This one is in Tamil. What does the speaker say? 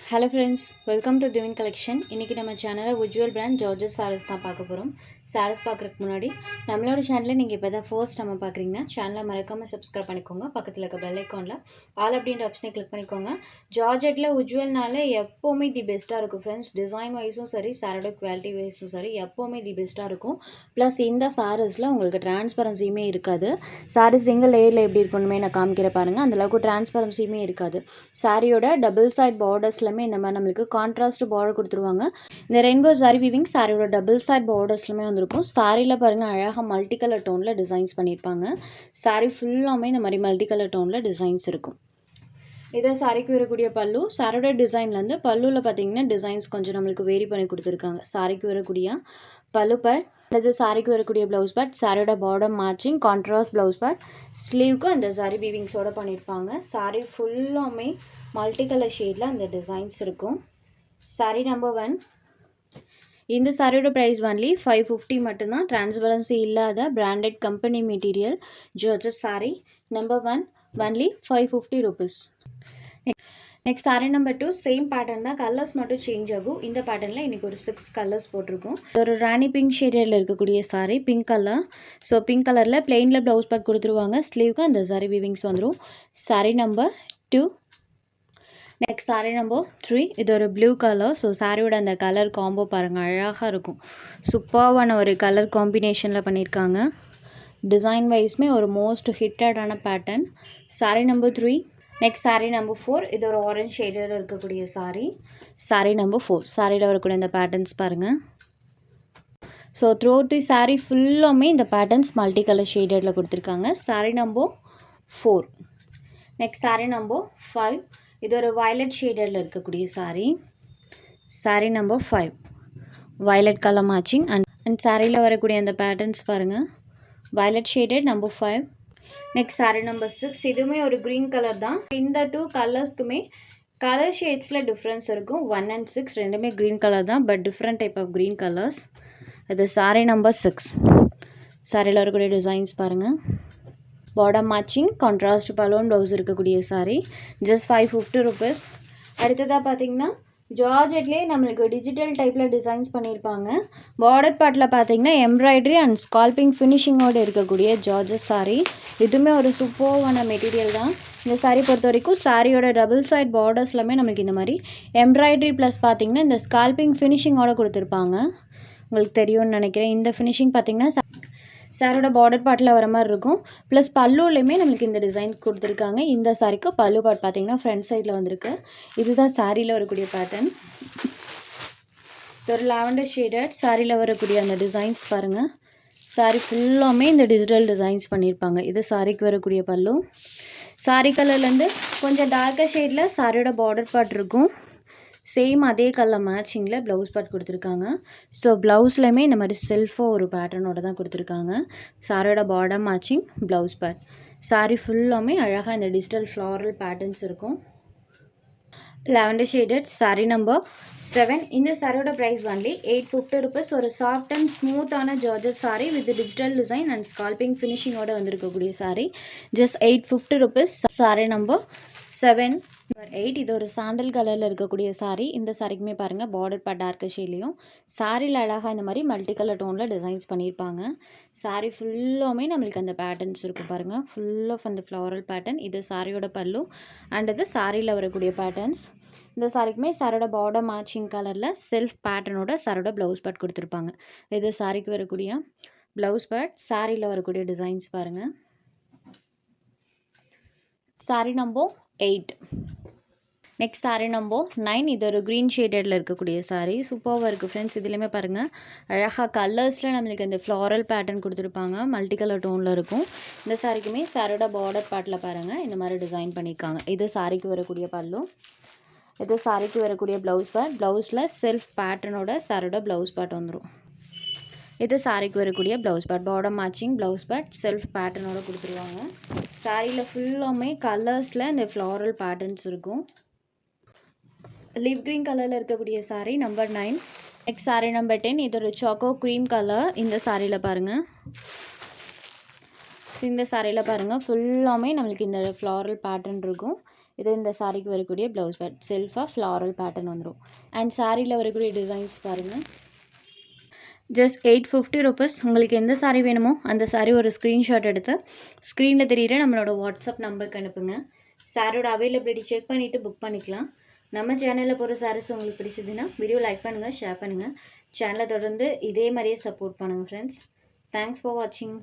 Hello friends, welcome to Divine Collection. இன்னைக்கு நம்ம சேனல்ல உஜ்வல் பிராண்ட் ஜார்ஜஸ் சாரீஸ் தான் பார்க்க போறோம். சாரீஸ் பார்க்கறதுக்கு முன்னாடி நம்மளோட சேனலை நீங்க இப்பதான் ஃபர்ஸ்ட் நம்ம பார்க்கறீங்கன்னா சேனலை மறக்காம சப்ஸ்கிரைப் பண்ணிக்கோங்க. பக்கத்துல இருக்க பெல் ஐகான்ல ஆல் அப்படின்ற ஆப்ஷனை கிளிக் பண்ணிக்கோங்க. ஜார்ஜெட்ல உஜ்வல்னால எப்பவுமே தி பெஸ்டா இருக்கும் ஃப்ரெண்ட்ஸ். டிசைன் வைஸும் சரி, சாரோட குவாலிட்டி வைஸும் சரி எப்பவுமே தி பெஸ்டா இருக்கும். ப்ளஸ் இந்த சாரீஸ்ல உங்களுக்கு டிரான்ஸ்பரன்சியுமே இருக்காது. சாரி சிங்கிள் லேயர்ல எப்படி இருக்கணுமே நான் காமிக்கிற பாருங்க. அந்த அளவுக்கு டிரான்ஸ்பரன்சியுமே இருக்காது. சாரியோட டபுள் சைட் பார்டர்ஸ்ல இந்த மாதிரி நம்மளுக்கு கான்ட்ராஸ்ட் பார்டர் கொடுத்துருவாங்க. இந்த ரெயின்போ சாரி வீவிங் சாரியோட டபுள் சைட் பார்டர்ஸ்லுமே வந்திருக்கும். சாரியில் பாருங்க அழகாக மல்டி கலர் டோனில் டிசைன்ஸ் பண்ணியிருப்பாங்க. சாரி ஃபுல்லாமே இந்த மாதிரி மல்டி கலர் டோனில் டிசைன்ஸ் இருக்கும். இதை சாரிக்கு வரக்கூடிய பல்லு. சாரியோட டிசைன்லேருந்து பல்லுவில் பார்த்தீங்கன்னா டிசைன்ஸ் கொஞ்சம் நம்மளுக்கு வேரி பண்ணி கொடுத்துருக்காங்க. சாரிக்கு வரக்கூடிய பல்லு பேட், அது சாரிக்கு வரக்கூடிய ப்ளவுஸ் பேட், சாரியோட பார்டர் மேட்சிங் கான்ட்ராஸ்ட் ப்ளவுஸ் பேட், ஸ்லீவ்க்கு அந்த சாரி வீவிங்ஸோட பண்ணியிருப்பாங்க. சாரி ஃபுல்லாமே மல்டி கலர் ஷேடில் அந்த டிசைன்ஸ் இருக்கும். சாரி நம்பர் 1. இந்த சாரியோட ப்ரைஸ் ஒன்லி 550 மட்டும்தான். டிரான்ஸ்பரன்சி இல்லாத branded company material georgette sari number 1 only 550 rupees. Next sari number 2 same pattern தான், கலர்ஸ் மட்டும் சேஞ்ச் ஆகும். இந்த பேட்டர்னில் இன்றைக்கி ஒரு 6 கலர்ஸ் போட்டிருக்கோம். ஒரு ராணி பிங்க் ஷேடில் இருக்கக்கூடிய sorry pink colour. So pink கலரில் பிளெயினில் ப்ளவுஸ் பேட் கொடுத்துருவாங்க. ஸ்லீவ்க்கு அந்த சாரி வீவிங்ஸ் வந்துடும். Sorry number 2. Next sari number 3. இது ஒரு ப்ளூ கலர். ஸோ சாரியோட அந்த கலர் காம்போ பாருங்கள், அழகாக இருக்கும். சூப்பர்வான ஒரு கலர் காம்பினேஷனில் பண்ணியிருக்காங்க. டிசைன் வைஸ்மே ஒரு மோஸ்ட் ஹிட்டடான pattern. Sari number 3. Next sari number 4. இது ஒரு ஆரஞ்ச் ஷேடில் இருக்கக்கூடிய சாரி. Sorry number 4. சாரியில் வரக்கூடிய இந்த பேட்டர்ன்ஸ் பாருங்கள். So through out the sorry ஃபுல்லாமே இந்த பேட்டர்ன்ஸ் மல்டி கலர் ஷேடடில் கொடுத்துருக்காங்க. Sorry number 4. Next sari number 5. இது ஒரு வயலட் ஷேடடில் இருக்கக்கூடிய sorry. Sorry number 5. Violet colour matching and சாரியில் வரக்கூடிய அந்த பேட்டர்ன்ஸ் பாருங்கள். Violet shaded number 5. Next sari number 6. இதுவுமே ஒரு க்ரீன் கலர் தான். இந்த 2 கலர்ஸ்க்குமே கலர் ஷேட்ஸில் டிஃப்ரென்ஸ் இருக்கும். 1 and 6 ரெண்டுமே க்ரீன் கலர் தான், but different type of green colours. இது சாரி நம்பர் 6. சாரியில் வரக்கூடிய டிசைன்ஸ் பாருங்கள். Border matching contrast balloon blouse இருக்கக்கூடிய சாரி. Just 550 rupees. அடுத்ததாக பார்த்தீங்கன்னா ஜார்ஜெட்லேயே நம்மளுக்கு டிஜிட்டல் டைப்பில் டிசைன்ஸ் பண்ணியிருப்பாங்க. பார்டர் பார்ட்டில் பார்த்தீங்கன்னா எம்ப்ராய்டரி அண்ட் ஸ்கால்பிங் ஃபினிஷிங்கோடு இருக்கக்கூடிய ஜார்ஜஸ் சாரி. இதுவுமே ஒரு சூப்பர்வான மெட்டீரியல் தான். இந்த சாரி பொறுத்த வரைக்கும் சாரியோட டபுள் சைட் பார்டர்ஸ்லாமே நம்மளுக்கு இந்த மாதிரி எம்ப்ராய்டரி ப்ளஸ் பார்த்தீங்கன்னா இந்த ஸ்கால்பிங் ஃபினிஷிங்கோடு கொடுத்துருப்பாங்க. உங்களுக்கு தெரியும்னு நினைக்கிறேன். இந்த ஃபினிஷிங் பார்த்தீங்கன்னா சாரோட பார்டர் பார்ட்டில் வர மாதிரி இருக்கும். ப்ளஸ் பல்லுலையுமே நம்மளுக்கு இந்த டிசைன் கொடுத்துருக்காங்க. இந்த சாரிக்கு பல்லு பார்ட் பார்த்தீங்கன்னா ஃப்ரண்ட் சைடில் வந்திருக்கு. இதுதான் சாரியில் வரக்கூடிய பேட்டர்ன். ஒரு லாவெண்டர் ஷேடட் சாரியில் வரக்கூடிய அந்த டிசைன்ஸ் பாருங்கள். சாரி ஃபுல்லாமே இந்த டிஜிட்டல் டிசைன்ஸ் பண்ணியிருப்பாங்க. இது சாரிக்கு வரக்கூடிய பல்லு. சாரி கலர்லேருந்து கொஞ்சம் டார்க்கர் ஷேடில் சாரியோட பார்டர் பார்ட் இருக்கும். சேம் அதே கலர் மேட்சிங்கில் ப்ளவுஸ் பார்ட் கொடுத்துருக்காங்க. ஸோ ப்ளவுஸ்லையுமே இந்த மாதிரி செல்ஃபாக ஒரு பேட்டர்னோட தான் கொடுத்துருக்காங்க. சாரியோட border matching blouse part. Sari ஃபுல்லாமே அழகாக இந்த டிஜிட்டல் ஃப்ளாரல் பேட்டர்ன்ஸ் இருக்கும். Lavender shaded sari number 7. இந்த சாரியோட ப்ரைஸ் ஒன்லி 850 rupees. ஒரு சாஃப்ட் அண்ட் ஸ்மூத்தான georgette sari with digital design and scalloping ஃபினிஷிங்கோட வந்திருக்கக்கூடிய sari. Just 850 rupees. Sari number 7. Number 8. இது ஒரு சாண்டல் கலரில் இருக்கக்கூடிய சாரி. இந்த சாரிக்குமே பாருங்கள் பார்டர் பார்ட் டார்க்கர் ஷேட்லேயும் சாரியில் அழகாக இந்த மாதிரி மல்டி கலர் டோனில் டிசைன்ஸ் பண்ணியிருப்பாங்க. சாரி ஃபுல்லாமே நம்மளுக்கு அந்த பேட்டர்ன்ஸ் இருக்கும் பாருங்கள். ஃபுல் ஆஃப் அந்த ஃப்ளாரல் பேட்டர்ன். இது சாரியோட பல்லு அண்ட் இது சாரியில் வரக்கூடிய பேட்டர்ன்ஸ். இந்த சாரிக்குமே சாரோட பார்டர் மேட்சிங் கலரில் செல்ஃப் பேட்டர்னோட சாரோட ப்ளவுஸ் பார்ட் கொடுத்துருப்பாங்க. இது சாரிக்கு வரக்கூடிய ப்ளவுஸ் பார்ட். சாரியில் வரக்கூடிய டிசைன்ஸ் பாருங்கள். Sorry number 8. Next sari number 9. இது ஒரு க்ரீன் ஷேடடில் இருக்கக்கூடிய சாரி. சூப்பராக இருக்குது ஃப்ரெண்ட்ஸ். இதுலேயுமே பாருங்கள் அழகாக கலர்ஸில் நம்மளுக்கு இந்த ஃப்ளாரல் பேட்டர்ன் கொடுத்துருப்பாங்க. மல்டி கலர் டோனில் இருக்கும். இந்த சாரிக்குமே சாரோட பார்டர் பார்ட்டில் பாருங்கள் இந்த மாதிரி டிசைன் பண்ணியிருக்காங்க. இது சாரிக்கு வரக்கூடிய பல்லு. இது சாரிக்கு வரக்கூடிய ப்ளவுஸ் பார்ட். ப்ளவுஸில் செல்ஃப் பேட்டர்னோட சாரோட ப்ளவுஸ் பார்ட் வந்துடும். இது சாரிக்கு வரக்கூடிய blouse part. Border matching blouse part self பேட்டர்னோட கொடுத்துருவாங்க. சாரியில் ஃபுல்லாமே கலர்ஸில் இந்த ஃப்ளாரல் பேட்டர்ன்ஸ் இருக்கும். லிவ் க்ரீன் கலரில் இருக்கக்கூடிய sari number 9. Next sari number 10. இது ஒரு சாக்கோ க்ரீம் கலர். இந்த சாரியில் பாருங்கள். இந்த சாரியில் பாருங்கள் ஃபுல்லாமே நம்மளுக்கு இந்த ஃப்ளாரல் பேட்டர்ன் இருக்கும். இது இந்த சாரீக்கு வரக்கூடிய ப்ளவுஸ் பேட் செல்ஃபாக ஃப்ளாரல் பேட்டர்ன் வந்துடும். அண்ட் சாரியில் வரக்கூடிய டிசைன்ஸ் பாருங்கள். Just 850 rupees. உங்களுக்கு எந்த சாரீ வேணுமோ அந்த சாரீ ஒரு ஸ்க்ரீன்ஷாட் எடுத்து ஸ்க்ரீனில் தெரியிற நம்மளோட வாட்ஸ்அப் நம்பருக்கு அனுப்புங்க. சாரோட அவைலபிலிட்டி செக் பண்ணிவிட்டு புக் பண்ணிக்கலாம். நம்ம சேனலில் போகிற சாரீஸ் உங்களுக்கு பிடிச்சதுன்னா வீடியோ லைக் பண்ணுங்கள், ஷேர் பண்ணுங்கள். சேனலை தொடர்ந்து இதே மாதிரியே சப்போர்ட் பண்ணுங்கள் ஃப்ரெண்ட்ஸ். தேங்க்ஸ் ஃபார் வாட்சிங்.